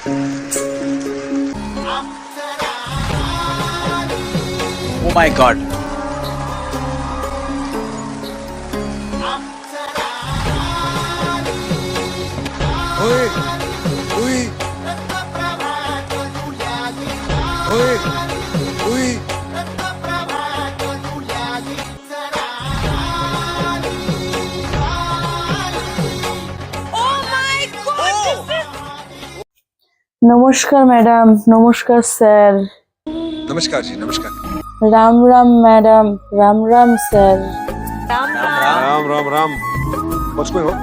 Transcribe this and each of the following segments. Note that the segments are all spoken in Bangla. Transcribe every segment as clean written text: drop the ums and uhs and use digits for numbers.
Oh my God. Oi, oi, oi, oi. নমস্কার ম্যাডাম, নমস্কার স্যার। नमस्कार जी, नमस्कार। Ram Ram madam, Ram Ram sir. Ram Ram Ram. What's going on?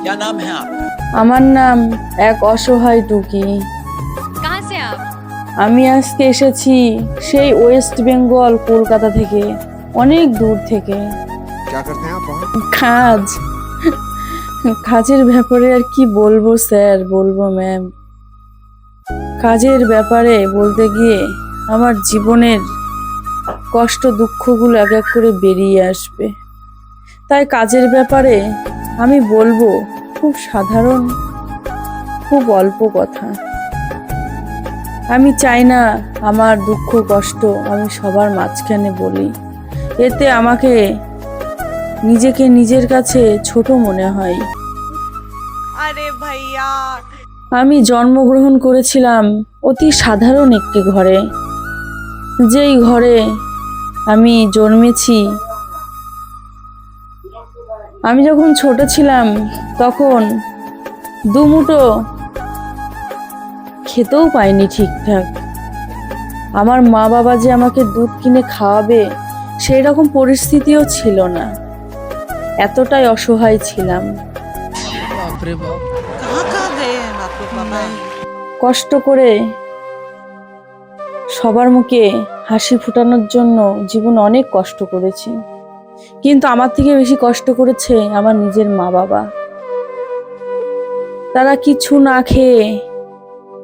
क्या नाम है आप? আমার নাম এক অসহায় টুকি। कहाँ से आप? আমি আজকে এসেছি সেই ওয়েস্ট বেঙ্গল, কলকাতা থেকে, অনেক দূর থেকে। क्या करते हैं आप वहाँ? কাজের ব্যাপারে আর কি বলবো স্যার, বলবো ম্যাম। কাজের ব্যাপারে বলতে গিয়ে আমার জীবনের কষ্ট দুঃখগুলো এক এক করে বেরিয়ে আসবে। তাই কাজের ব্যাপারে আমি বলবো খুব সাধারণ, খুব অল্প কথা। আমি চাই না আমার দুঃখ কষ্ট আমি সবার মাঝখানে বলি, এতে আমাকে নিজেকে নিজের কাছে ছোট মনে হয়। अरे भैया আমি জন্মগ্রহণ করেছিলাম অতি সাধারণ একটি ঘরে। যেই ঘরে আমি জন্মেছি, আমি যখন ছোট ছিলাম তখন দুমুঠো খেতেও পাইনি ঠিকঠাক। আমার মা বাবা যে আমাকে দুধ কিনে খাওয়াবে সেই রকম পরিস্থিতিও ছিল না। এতটাই অসহায় ছিলাম। कहाँ कहाँ गए हैं आपके पापा? কষ্ট করে সবার মুখে হাসি ফোটানোর জন্য জীবনে অনেক কষ্ট করেছি, কিন্তু আমার থেকে বেশি কষ্ট করেছে আমার নিজের মা বাবা। তারা কিছু না খেয়ে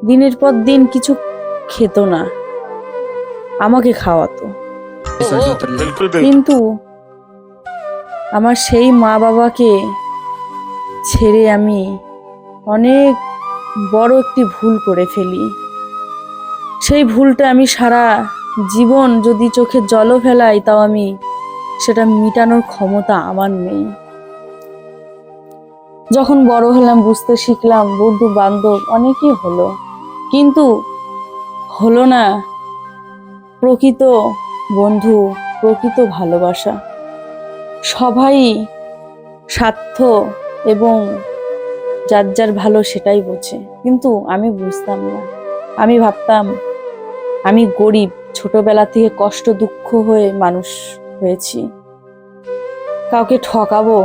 দিনের পর দিন কিছু খেত না, আমাকে খাওয়াতো। কিন্তু আমার সেই মা বাবাকে ছেড়ে আমি অনেক বড় একটি ভুল করে ফেলি। সেই ভুলটা আমি সারা জীবন যদি চোখে জলও ফেলাই তাও আমি সেটা মিটানোর ক্ষমতা আমার নেই। যখন বড় হলাম, বুঝতে শিখলাম, বন্ধু বান্ধব অনেকই হলো, কিন্তু হলো না প্রকৃত বন্ধু, প্রকৃত ভালোবাসা। সবাই স্বার্থ এবং যার যার ভালো সেটাই বোঝে, কিন্তু আমি বুঝতাম না। আমি ভাবতাম আমি গরিব, ছোটবেলা থেকে কষ্ট দুঃখ হয়ে মানুষ হয়েছি, কাউকে ঠকাবো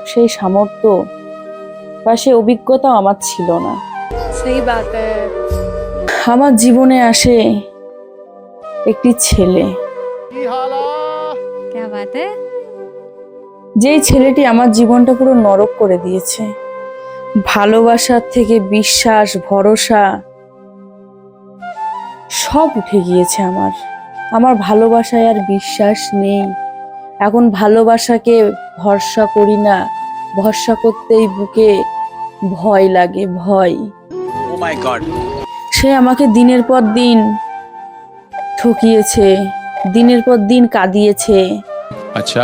সেই সামর্থ্য বা সেই অভিজ্ঞতাও আমার ছিল না। सही बात है। আমার জীবনে আসে একটি ছেলে, क्या बात है? যেই ছেলেটি আমার জীবনটা পুরো নরক করে দিয়েছে। ভালোবাসার থেকে বিশ্বাস, ভরসা সব উঠে গিয়েছে আমার। আমার ভালোবাসায় আর বিশ্বাস নেই। এখন ভালোবাসাকে ভরসা করি না, ভরসা করতেই বুকে ভয় লাগে, ভয়। Oh my God. সে আমাকে দিনের পর দিন ঠকিয়েছে, দিনের পর দিন কাঁদিয়েছে। अच्छा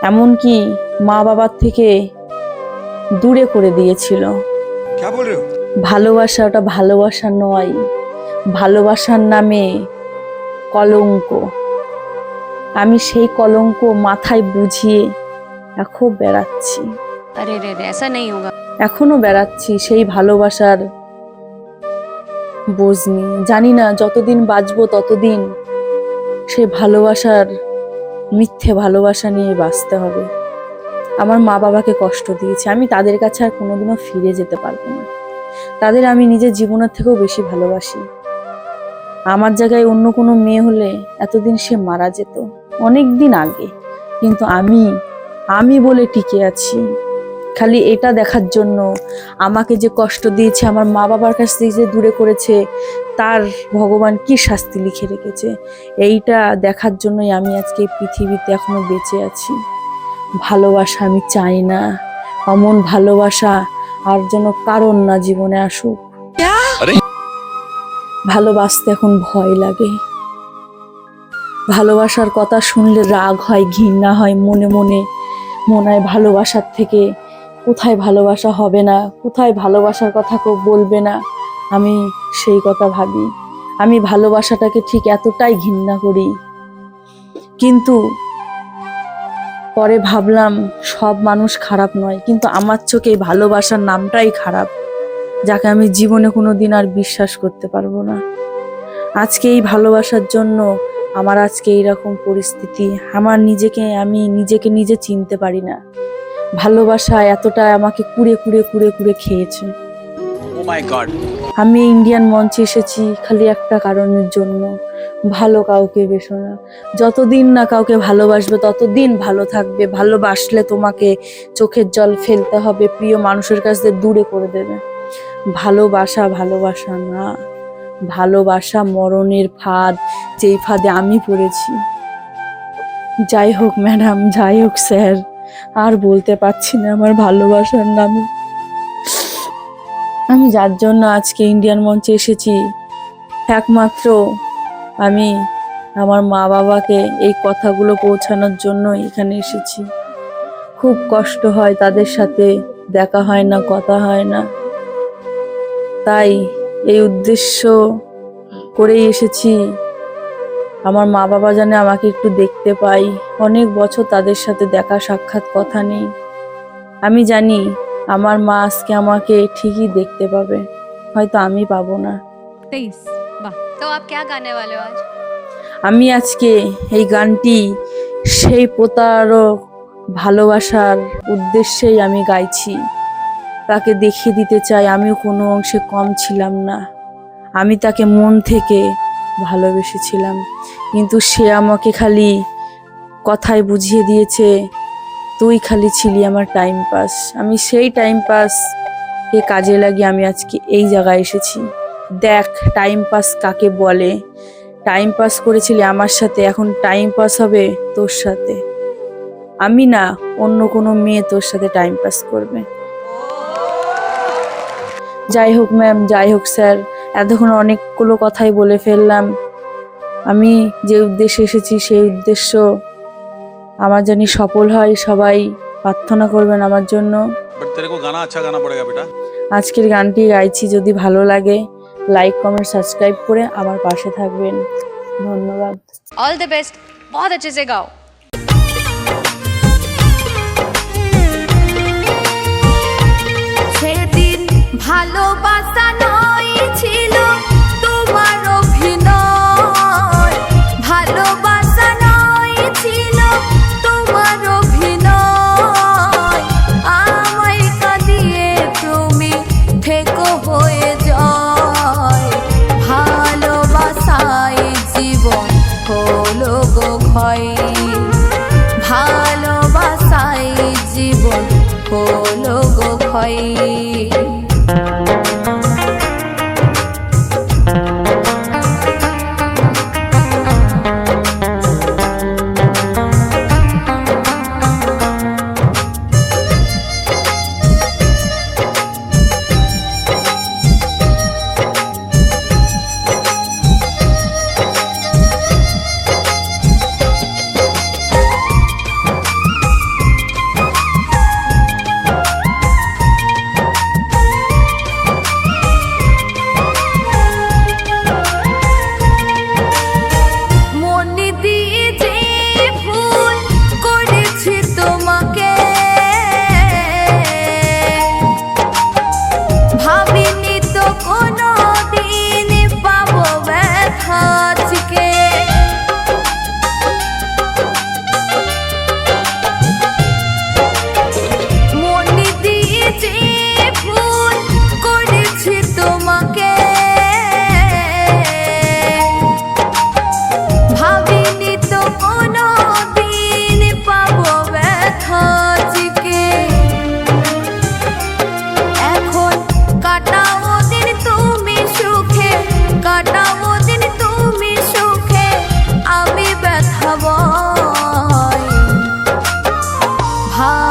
এমনকি মা বাবার থেকে দূরে করে দিয়েছিল। क्या बोल रहे हो? ভালোবাসা ওটা ভালোবাসা নয়, ভালোবাসার নামে কলঙ্ক। আমি সেই কলঙ্ক মাথায় বুঝিয়ে এখন বেড়াচ্ছি, अरे रे रे, ऐसा नहीं होगा। এখনো বেড়াচ্ছি সেই ভালোবাসার বোঝ নিয়ে। জানি না যতদিন বাঁচবো ততদিন সেই ভালোবাসার মিথ্যে ভালোবাসা নিয়ে বাঁচতে হবে। আমার মা বাবাকে কষ্ট দিয়েছে, আমি তাদের কাছে আর কোনোদিনও ফিরে যেতে পারবো না। তাদের আমি নিজের জীবনের থেকেও বেশি ভালোবাসি। আমার জায়গায় অন্য কোনো মেয়ে হলে এতদিন সে মারা যেত, অনেক দিন আগে, কিন্তু আমি বলে টিকে আছি। খালি এটা দেখার জন্য আমাকে যে কষ্ট দিয়েছে, আমার মা বাবার কাছ থেকে যে দূরে করেছে, তার ভগবান কি শাস্তি লিখে রেখেছে, এইটা দেখার জন্যই আমি আজকে এই পৃথিবীতে এখনো বেঁচে আছি। ভালোবাসা আমি চাই না, অমন ভালোবাসা আর যেন কারণ না জীবনে আসুক। ভালোবাসতে এখন ভয় লাগে। ভালোবাসার কথা শুনলে রাগ হয়, ঘৃণা হয়, মনে মনে মনে হয় ভালোবাসার থেকে কোথায় ভালোবাসা হবে না, কোথায় ভালোবাসার কথা কেউ বলবে না। আমি সেই কথা ভাবি। আমি ভালোবাসাটাকে ঠিক এতটাই ঘৃণা করি, কিন্তু পরে ভাবলাম সব মানুষ খারাপ নয়, কিন্তু আমার চোখে এই ভালোবাসার নামটাই খারাপ, যাকে আমি জীবনে কোনোদিন আর বিশ্বাস করতে পারবো না। আজকে এই ভালোবাসার জন্য আমার আজকে এইরকম পরিস্থিতি। আমি নিজেকে নিজে চিনতে পারি না। ভালোবাসা এতটা আমাকে কুড়ে কুড়ে কুড়ে কুড়ে খেয়েছে। Oh my God. আমি ইন্ডিয়ান মঞ্চে এসেছি খালি একটা কারণের জন্য, ভালো কাউকে বেসো না। যতদিন না কাউকে ভালোবাসবে ততদিন ভালো থাকবে। ভালোবাসলে তোমাকে চোখের জল ফেলতে হবে, প্রিয় মানুষের কাছ থেকে দূরে করে দেবে। ভালোবাসা ভালোবাসা না, ভালোবাসা মরণের ফাঁদ, যেই ফাঁদে আমি পড়েছি। যাই হোক ম্যাডাম, যাই হোক স্যার, আর বলতে পারছি না আমার ভালোবাসার নামে। আমি যার জন্য আজকে ইন্ডিয়ান মঞ্চে এসেছি, একমাত্র আমি আমার মা বাবাকে এই কথাগুলো পৌঁছানোর জন্য এখানে এসেছি। খুব কষ্ট হয়, তাদের সাথে দেখা হয় না, কথা হয় না, তাই এই উদ্দেশ্য করেই এসেছি। আমার মা বাবা জানে আমাকে একটু দেখতে পাই। অনেক বছর তাদের সাথে দেখা সাক্ষাৎ কথা নেই। আমি জানি আমার মা আজকে আমাকে ঠিকই দেখতে পাবে, হয়তো আমি পাবো না। 23 वाह। तो आप क्या गाने वाले हो आज? আমি আজকে এই গানটি সেই প্রতারক ভালোবাসার উদ্দেশ্যেই আমি গাইছি। তাকে দেখিয়ে দিতে চাই আমিও কোনো অংশে কম ছিলাম না। আমি তাকে মন থেকে ভালোবেসেছিলাম, কিন্তু সে আমাকে খালি কথায় বুঝিয়ে দিয়েছে তুই খালি ছিলি আমার টাইম পাস। আমি সেই টাইম পাসকে কাজে লাগিয়ে আমি আজকে এই জায়গায় এসেছি। দেখ টাইম পাস কাকে বলে। টাইম পাস করেছিলি আমার সাথে, এখন টাইম পাস হবে তোর সাথে। আমি না, অন্য কোনো মেয়ে তোর সাথে টাইম পাস করবে। যাই হোক ম্যাম, যাই হোক স্যার, এতক্ষণ অনেকগুলো কথাই বলে ফেললাম। আমি যে উদ্দেশ্যে এসেছি সেই উদ্দেশ্য আমার জানি সফল হয়। সবাই প্রার্থনা করবেন আমার জন্য। But तेरे को गाना अच्छा गाना पड़ेगा बेटा। আজকের গানটি গাইছি, যদি ভালো লাগে লাইক কমেন্ট সাবস্ক্রাইব করে আমার পাশে থাকবেন। ধন্যবাদ। ऑल द बेस्ट, बहुत अच्छे से गाओ। সেদিন ভালোবাসা নয় ছিল তোমার অভিনয়, ভালোবাসা নয় ছিল তোমার অভিনয়। আমায় কাঁদিয়ে তুমি থেকো হয়ে যায়, ভালোবাসায় জীবন হলো গো ক্ষয়, ভালোবাসায় জীবন হলো গো ক্ষয়।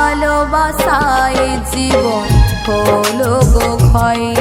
ভালোবাসায় জীবন হলো গো ক্ষয়,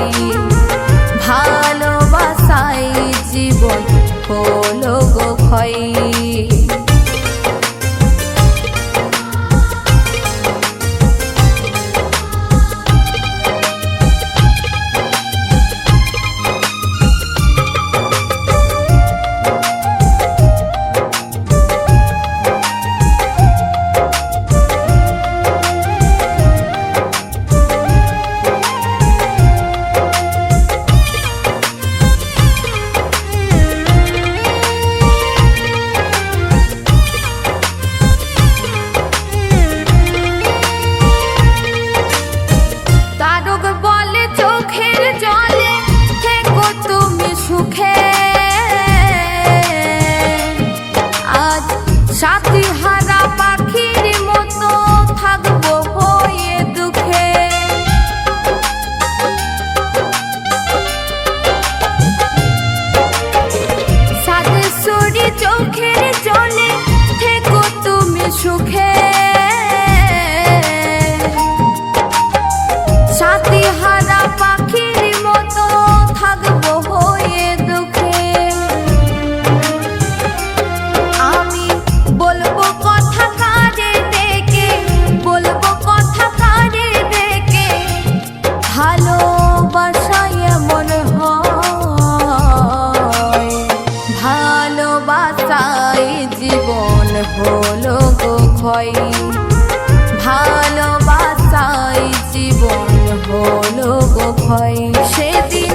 হলো গো ক্ষয়। সেদিন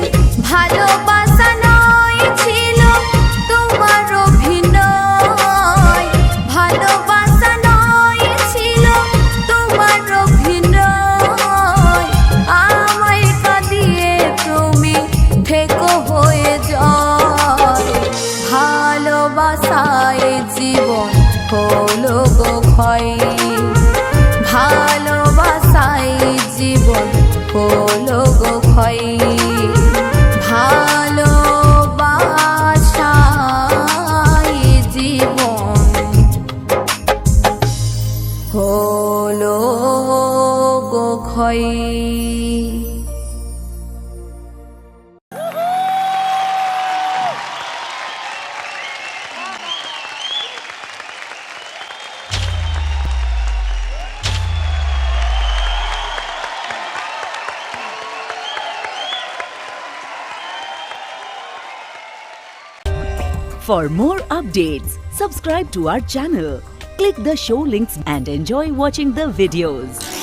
ভালোবাসা নয় ছিল তোমার অভিনয়, ভালোবাসা নয় ছিল তোমার অভিনয়। আমায় কাঁদিয়ে তুমি থেকো হয়ে যায়, ভালোবাসায় জীবন হলো গো ক্ষয়, ভালোবাসায় জীবন হলো গো ক্ষয়, ভালোবাসায় জীবন হলো গো ক্ষয়। For more updates, subscribe to our channel, click the show links and enjoy watching the videos.